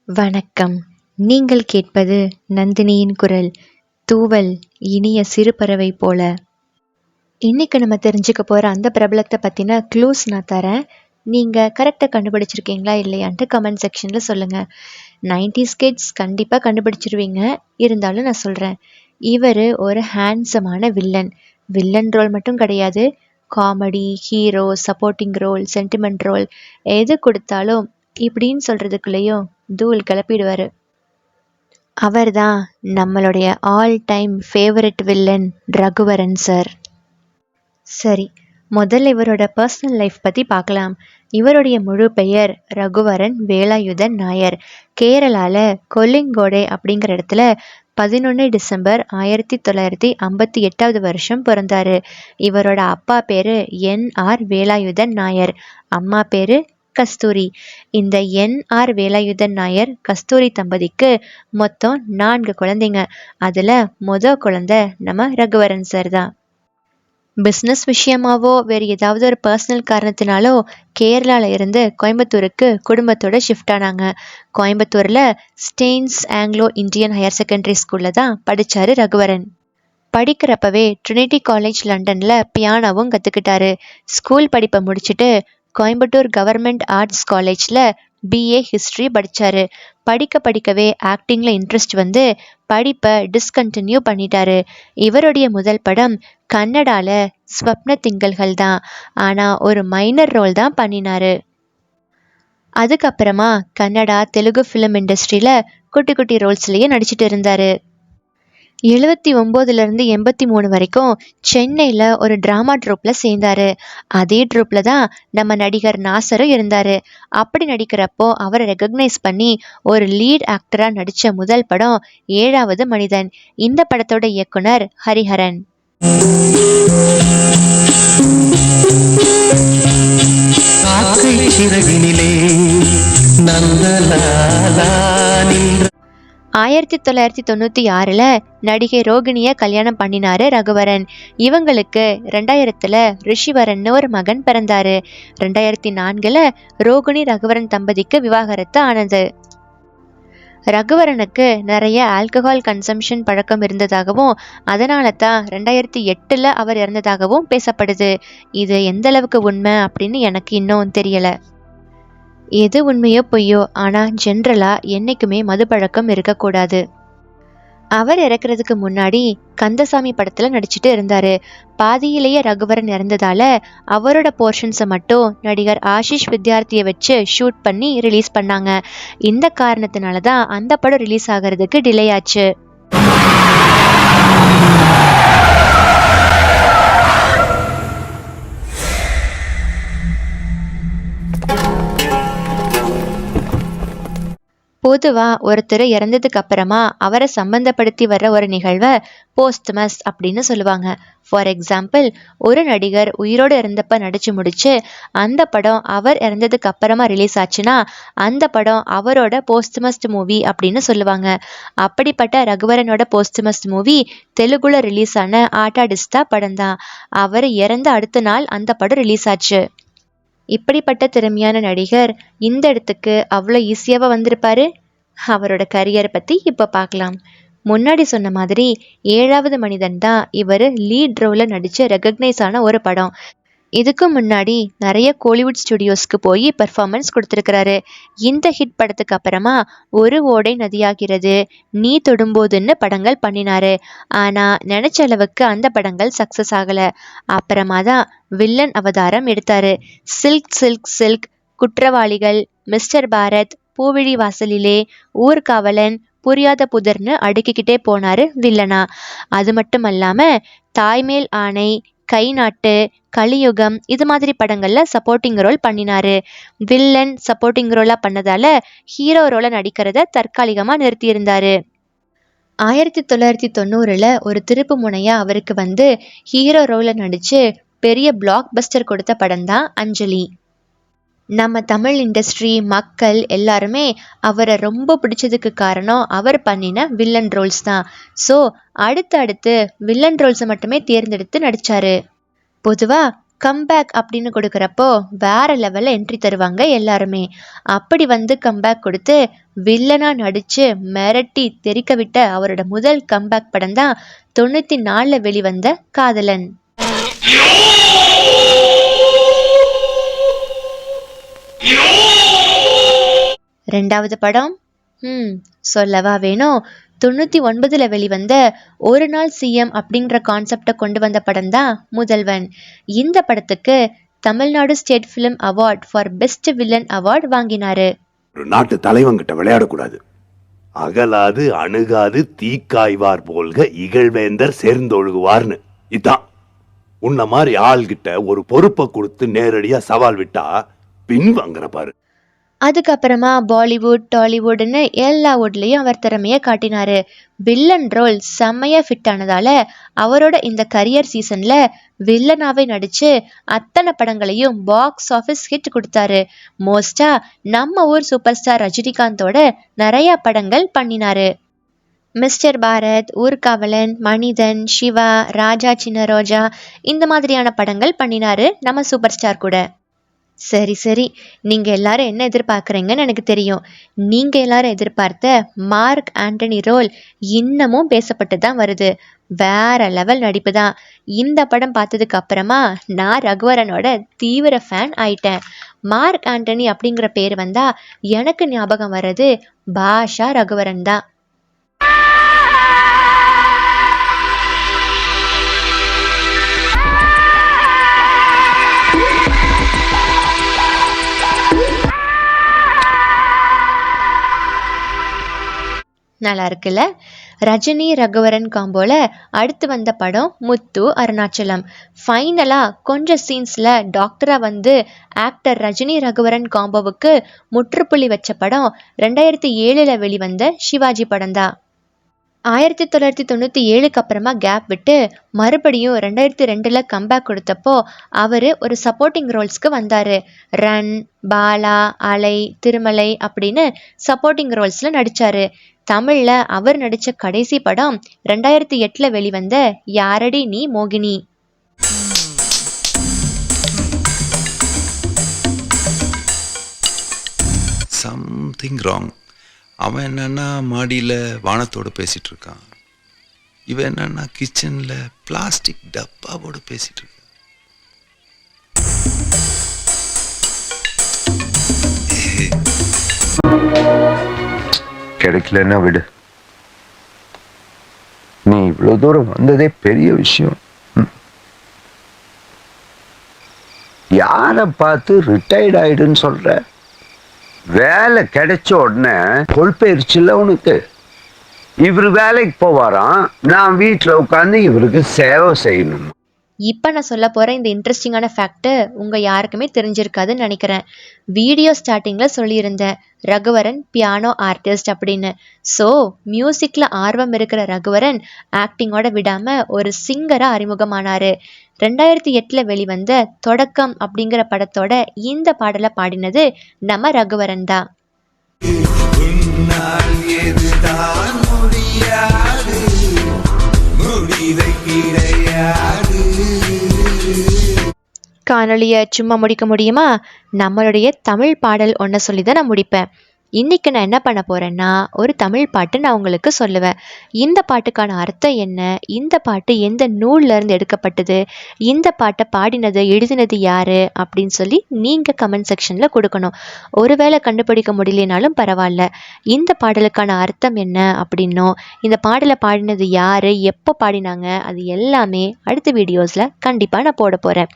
வணக்கம். நீங்கள் கேட்பது நந்தினியின் குரல். தூவல் இனிய சிறு பறவை போல. இன்னைக்கு நம்ம தெரிஞ்சுக்க போற அந்த பிரபலத்தை பத்தின க்ளூஸ் நான் தரேன். நீங்க கரெக்டா கண்டுபிடிச்சிருக்கீங்களா இல்லையான்ட்டு கமெண்ட் செக்ஷன்ல சொல்லுங்க. 90s கிட்ஸ் கண்டிப்பா கண்டுபிடிச்சிருவீங்க. இருந்தாலும் நான் சொல்றேன். இவர் ஒரு ஹேண்ட்ஸமான வில்லன். வில்லன் ரோல் மட்டும் கிடையாது, comedy, hero, supporting role, sentiment role எது கொடுத்தாலும் இப்படின்னு சொல்றதுக்குள்ளேயும் தூள் கிளப்பிடுவாரு. அவர் தான் நம்மளுடைய all time favourite villain Raghuvaran sir. சரி, முதல்ல இவரோட பர்சனல் லைஃப் பற்றி பார்க்கலாம். இவருடைய முழு பெயர் ரகுவரன் வேலாயுதன் நாயர். கேரளாவில் கொல்லிங்கோடை அப்படிங்கிற இடத்துல 11 டிசம்பர் 1958 வருஷம் பிறந்தாரு. இவரோட அப்பா பேரு NR வேலாயுதன் நாயர், அம்மா பேரு கஸ்தூரி. இந்த NR வேலாயுதன் நாயர் கஸ்தூரி தம்பதிக்கு மொத்தம் 4 குழந்தைங்க. அதுல குழந்தை நம்ம ரகுவரன் சார் தான். பிஸ்னஸ் விஷயமாவோ வேறு ஏதாவது ஒரு பர்சனல் காரணத்தினாலோ கேரளால இருந்து கோயம்புத்தூருக்கு குடும்பத்தோட ஷிஃப்ட் ஆனாங்க. கோயம்புத்தூர்ல stains Anglo Indian higher secondary ஸ்கூல்ல தான் படிச்சாரு ரகுவரன். படிக்கிறப்பவே ட்ரினிட்டி காலேஜ் லண்டன்ல பியானோவும் கத்துக்கிட்டாரு. ஸ்கூல் படிப்பை முடிச்சுட்டு கோயம்புத்தூர் கவர்மெண்ட் ஆர்ட்ஸ் காலேஜில் BA ஹிஸ்ட்ரி படித்தார். படிக்கவே ஆக்டிங்கில் இன்ட்ரெஸ்ட் வந்து படிப்பை டிஸ்கண்டினியூ பண்ணிட்டாரு. இவருடைய முதல் படம் கன்னடாவில் ஸ்வப்ன திங்கள்கள் தான். ஆனால் ஒரு மைனர் ரோல் தான் பண்ணினாரு. அதுக்கப்புறமா கன்னடா, தெலுங்கு ஃபிலிம் இண்டஸ்ட்ரியில் குட்டி குட்டி ரோல்ஸ்லேயே நடிச்சிட்டு இருந்தார். 79லேருந்து 83 வரைக்கும் சென்னையில் ஒரு ட்ராமா ட்ரூப்பில் சேர்ந்தாரு. அதே ட்ரூப்பில் தான் நம்ம நடிகர் நாசரும் இருந்தார். அப்படி நடிக்கிறப்போ அவரை ரெகக்னைஸ் பண்ணி ஒரு லீட் ஆக்டராக நடித்த முதல் படம் 7வது மனிதன். இந்த படத்தோட இயக்குனர் ஹரிஹரன். ஆயிரத்தி 1996 நடிகை ரோகிணியை கல்யாணம் பண்ணினாரு ரகுவரன். இவங்களுக்கு 2000 ரிஷிவரன் ஒரு மகன் பிறந்தாரு. 2004 ரோகிணி ரகுவரன் தம்பதிக்கு விவாகரத்து ஆனது. ரகுவரனுக்கு நிறைய ஆல்கஹால் கன்சம்ஷன் பழக்கம் இருந்ததாகவும் அதனால தான் 2008 அவர் இறந்ததாகவும் பேசப்படுது. இது எந்த அளவுக்கு உண்மை அப்படின்னு எனக்கு இன்னும் தெரியல. எது உண்மையோ பொய்யோ, ஆனால் ஜென்ரலாக என்றைக்குமே மது பழக்கம் இருக்கக்கூடாது. அவர் இறக்குறதுக்கு முன்னாடி கந்தசாமி படத்தில் நடிச்சுட்டு இருந்தார். பாதியிலேயே ரகுவரன் இறந்ததால அவரோட போர்ஷன்ஸை மட்டும் நடிகர் ஆஷிஷ் வித்யார்த்தியை வச்சு ஷூட் பண்ணி ரிலீஸ் பண்ணாங்க. இந்த காரணத்தினால தான் அந்த படம் ரிலீஸ் ஆகிறதுக்கு டிலே ஆச்சு. பொதுவாக ஒருத்தர் இறந்ததுக்கு அப்புறமா அவரை சம்பந்தப்படுத்தி வர்ற ஒரு நிகழ்வை போஸ்ட்மஸ் அப்படின்னு சொல்லுவாங்க. ஃபார் எக்ஸாம்பிள், ஒரு நடிகர் உயிரோடு இறந்தப்ப நடிச்சு முடிச்சு அந்த படம் அவர் இறந்ததுக்கு அப்புறமா ரிலீஸ் ஆச்சுன்னா அந்த படம் அவரோட போஸ்ட்மஸ்ட் மூவி அப்படின்னு சொல்லுவாங்க. அப்படிப்பட்ட ரகுவரனோட போஸ்ட்மஸ்ட் மூவி தெலுங்குல ரிலீஸ் ஆன ஆட்டாடிஸ்தா படம் தான். அவர் இறந்த அடுத்த நாள் அந்த படம் ரிலீஸ் ஆச்சு. இப்படிப்பட்ட திறமையான நடிகர் இந்த இடத்துக்கு அவ்வளோ ஈஸியாவா வந்திருப்பாரு? அவரோட கரியரை பற்றி இப்போ பார்க்கலாம். முன்னாடி சொன்ன மாதிரி 7வது மனிதன் தான் இவர் லீட் ரோலில் நடித்து ரெகக்னைஸ் ஆன ஒரு படம். இதுக்கு முன்னாடி நிறைய கோலிவுட் ஸ்டுடியோஸ்க்கு போய் பெர்ஃபார்மன்ஸ் கொடுத்துருக்கிறாரு. இந்த ஹிட் படத்துக்கு அப்புறமா ஒரு ஓடை நதியாகிறது, நீ தொடும்போதுன்னு படங்கள் பண்ணினாரு. ஆனால் நினச்ச அளவுக்கு அந்த படங்கள் சக்ஸஸ் ஆகலை. அப்புறமா தான் வில்லன் அவதாரம் எடுத்தாரு. சில்க் சில்க் சில்க், குற்றவாளிகள், மிஸ்டர் பாரத், பூவிழி வாசலிலே, ஊர்காவலன், புரியாத புதர்னு அடுக்கிக்கிட்டே போனாரு வில்லனா. அது மட்டும் அல்லாமல் தாய்மேல் ஆணை, கை நாட்டு, கலியுகம் இது மாதிரி படங்கள்ல சப்போர்ட்டிங் ரோல் பண்ணினாரு. வில்லன் சப்போர்ட்டிங் ரோலா பண்ணதால ஹீரோ ரோலை நடிக்கிறத தற்காலிகமா நிறுத்தியிருந்தாரு. 1990 ஒரு திருப்பு முனையா அவருக்கு வந்து ஹீரோ ரோல நடிச்சு பெரிய பிளாக் பஸ்டர் கொடுத்த படம் தான் அஞ்சலி. நம்ம தமிழ் இண்டஸ்ட்ரி மக்கள் எல்லாருமே அவரை ரொம்ப பிடிச்சதுக்கு காரணம் அவர் பண்ணின வில்லன் ரோல்ஸ் தான். ஸோ அடுத்து வில்லன் ரோல்ஸை மட்டுமே தேர்ந்தெடுத்து நடிச்சாரு. பொதுவாக கம்பேக் அப்படின்னு கொடுக்குறப்போ வேற லெவல்ல என்ட்ரி தருவாங்க எல்லாருமே. அப்படி வந்து கம்பேக் கொடுத்து வில்லனா நடிச்சு மிரட்டி தெறிக்க விட்ட அவரோட முதல் கம்பேக் படம் தான் 94 வெளிவந்த காதலன். ரெண்டாவது படம் சொல்லவா வேணும், 99 வெளிவந்த ஒரு நாள் சிஎம் அப்படின்ற கான்செப்டை கொண்டு வந்த படம் தான் முதல்வன். இந்த படத்துக்கு Tamil Nadu state film award for best villain award வாங்கினாரு. ஒரு நாட்டு தலைவங்கிட்ட விளையாடக்கூடாது. அகலாது அணுகாது தீக்காய்வார் போல்க இகழ்வேந்தர் சேர்ந்தொழுகுவார்னு. இதான் உன்ன மாதிரி ஆள்கிட்ட ஒரு பொறுப்பை கொடுத்து நேரடியா சவால் விட்டா பின் வாங்குற பாரு. அதுக்கப்புறமா பாலிவுட் டாலிவுட்னு எல்லா வுட்லேயும் அவர் திறமையை காட்டினாரு. வில்லன் ரோல் செம்மையா ஃபிட் ஆனதால அவரோட இந்த கரியர் சீசன்ல வில்லனாவே நடிச்சு அத்தனை படங்களையும் பாக்ஸ் ஆஃபீஸ் ஹிட் கொடுத்தாரு. மோஸ்டா நம்ம ஊர் சூப்பர் ஸ்டார் ரஜினிகாந்தோட நிறைய படங்கள் பண்ணினாரு. மிஸ்டர் பாரத், ஊர்காவலன், மனிதன், சிவா, ராஜா சின்ன ரோஜா இந்த மாதிரியான படங்கள் பண்ணினாரு நம்ம சூப்பர் ஸ்டார் கூட. சரி சரி, நீங்கள் எல்லாரும் என்ன எதிர்பார்க்குறீங்கன்னு எனக்கு தெரியும். நீங்கள் எல்லாரும் எதிர்பார்த்த மார்க் ஆண்டனி ரோல் இன்னமும் பேசப்பட்டு தான் வருது. வேற லெவல் நடிப்பு தான். இந்த படம் பார்த்ததுக்கு அப்புறமா நான் ரகுவரனோட தீவிர ஃபேன் ஆயிட்டேன். மார்க் ஆண்டனி அப்படிங்கிற பேர் வந்தா எனக்கு ஞாபகம் வர்றது பாஷா ரகுவரன் தான். நல்லா இருக்குல்ல? ரஜினி ரகுவரன் காம்போல அடுத்து வந்த படம் முத்து அருணாச்சலம். ஃபைனலா கொஞ்சம் சீன்ஸ்ல டாக்டரா வந்து ஆக்டர் ரஜினி ரகுவரன் காம்போவுக்கு முற்றுப்புள்ளி வச்ச படம் 2007 வெளிவந்த சிவாஜி படம் தான். 1997 அப்புறமா கேப் விட்டு மறுபடியும் 2002 கம்பேக் கொடுத்தப்போ அவர் ஒரு சப்போர்ட்டிங் ரோல்ஸ்க்கு வந்தார். ரன், பாலா, அலை, திருமலை அப்படின்னு சப்போர்ட்டிங் ரோல்ஸில் நடித்தார். தமிழில் அவர் நடித்த கடைசி படம் 2008 வெளிவந்த யாரடி நீ மோகினி. Something wrong. அவன் என்னன்னா மாடியில் வானத்தோடு பேசிகிட்டு இருக்கான். இவன் என்னன்னா கிச்சனில் பிளாஸ்டிக் டப்பாவோடு பேசிகிட்டு இருக்கான். கிடைக்கலன்னா விடு. நீ இவ்வளவு தூரம் வந்ததே பெரிய விஷயம். யாரை பார்த்து ரிட்டையர்ட் ஆயிடுன்னு சொல்ற? வேலை கிடைச்ச உடனே பொறுப்பேறிச்சுல உனக்கு. இவரு வேலைக்கு போவாராம், நான் வீட்டில் உட்காந்து இவருக்கு சேவை செய்யணும். இப்போ நான் சொல்ல போகிற இந்த இன்ட்ரெஸ்டிங்கான ஃபேக்ட்டு உங்கள் யாருக்குமே தெரிஞ்சிருக்காதுன்னு நினைக்கிறேன். வீடியோ ஸ்டார்டிங்கில் சொல்லியிருந்தேன் ரகுவரன் பியானோ ஆர்டிஸ்ட் அப்படின்னு. ஸோ மியூசிக்கில் ஆர்வம் இருக்கிற ரகுவரன் ஆக்டிங்கோட விடாமல் ஒரு சிங்கராக அறிமுகமானார். 2008 வெளிவந்த தொடக்கம் அப்படிங்கிற படத்தோட இந்த பாடலை பாடினது நம்ம ரகுவரன் தான். காணொலியை சும்மா முடிக்க முடியுமா? நம்மளுடைய தமிழ் பாடல் ஒன்றை சொல்லி தான் நான் முடிப்பேன். இன்னைக்கு நான் என்ன பண்ண போறேன்னா ஒரு தமிழ் பாட்டு நான் உங்களுக்கு சொல்லுவேன். இந்த பாட்டுக்கான அர்த்தம் என்ன, இந்த பாட்டு எந்த நூல்ல இருந்து எடுக்கப்பட்டது, இந்த பாட்டை பாடினது எழுதினது யாரு அப்படின்னு சொல்லி நீங்க கமெண்ட் செக்ஷன்ல கொடுக்கணும். ஒருவேளை கண்டுபிடிக்க முடியலனாலும் பரவாயில்ல. இந்த பாடலுக்கான அர்த்தம் என்ன அப்படின்னும் இந்த பாடலை பாடினது யாரு, எப்போ பாடினாங்க, அது எல்லாமே அடுத்த வீடியோஸ்ல கண்டிப்பா நான் போட போறேன்.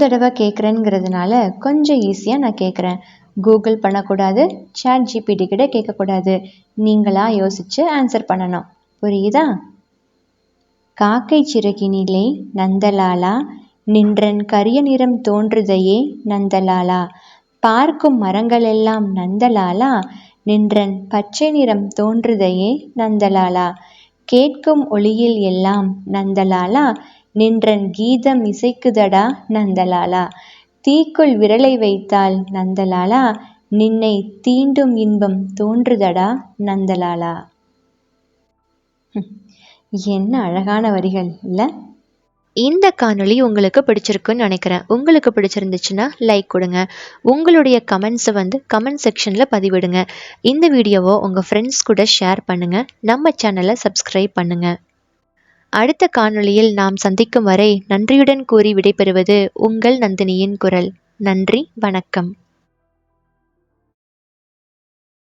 தடவை கேட்குறேங்கிறதுனால கொஞ்சம் ஈஸியாக நான் கேட்குறேன். கூகுள் பண்ணக்கூடாது, சாட் ஜிபிடி கிட்ட கேட்கக்கூடாது. நீங்களாக யோசித்து ஆன்சர் பண்ணணும். புரியுதா? காக்கை சிறகினிலே நந்தலாலா, நின்றன் கரிய நிறம் தோன்றுதையே நந்தலாலா, பார்க்கும் மரங்களெல்லாம் நந்தலாலா, நின்றன் பச்சை நிறம் தோன்றுதையே நந்தலாலா, கேட்கும் ஒளியில் எல்லாம் நந்தலாலா, நின்றன் கீதம் இசைக்குதடா நந்தலாலா, தீக்குள் விரலை வைத்தால் நந்தலாலா, நின்னை தீண்டும் இன்பம் தோன்றுதடா நந்தலாலா. என்ன அழகான வரிகள் இல்ல? இந்த காணொளி உங்களுக்கு பிடிச்சிருக்குன்னு நினைக்கிறேன். உங்களுக்கு பிடிச்சிருந்துச்சுன்னா லைக் கொடுங்க. உங்களுடைய கமெண்ட்ஸை கமெண்ட் செக்ஷனில் பதிவிடுங்க. இந்த வீடியோவை உங்கள் ஃப்ரெண்ட்ஸ் கூட ஷேர் பண்ணுங்கள். நம்ம சேனலை சப்ஸ்கிரைப் பண்ணுங்கள். அடுத்த காணொளியில் நாம் சந்திக்கும் வரை நன்றியுடன் கூறி விடைபெறுவது உங்கள் நந்தினியின் குரல். நன்றி, வணக்கம்.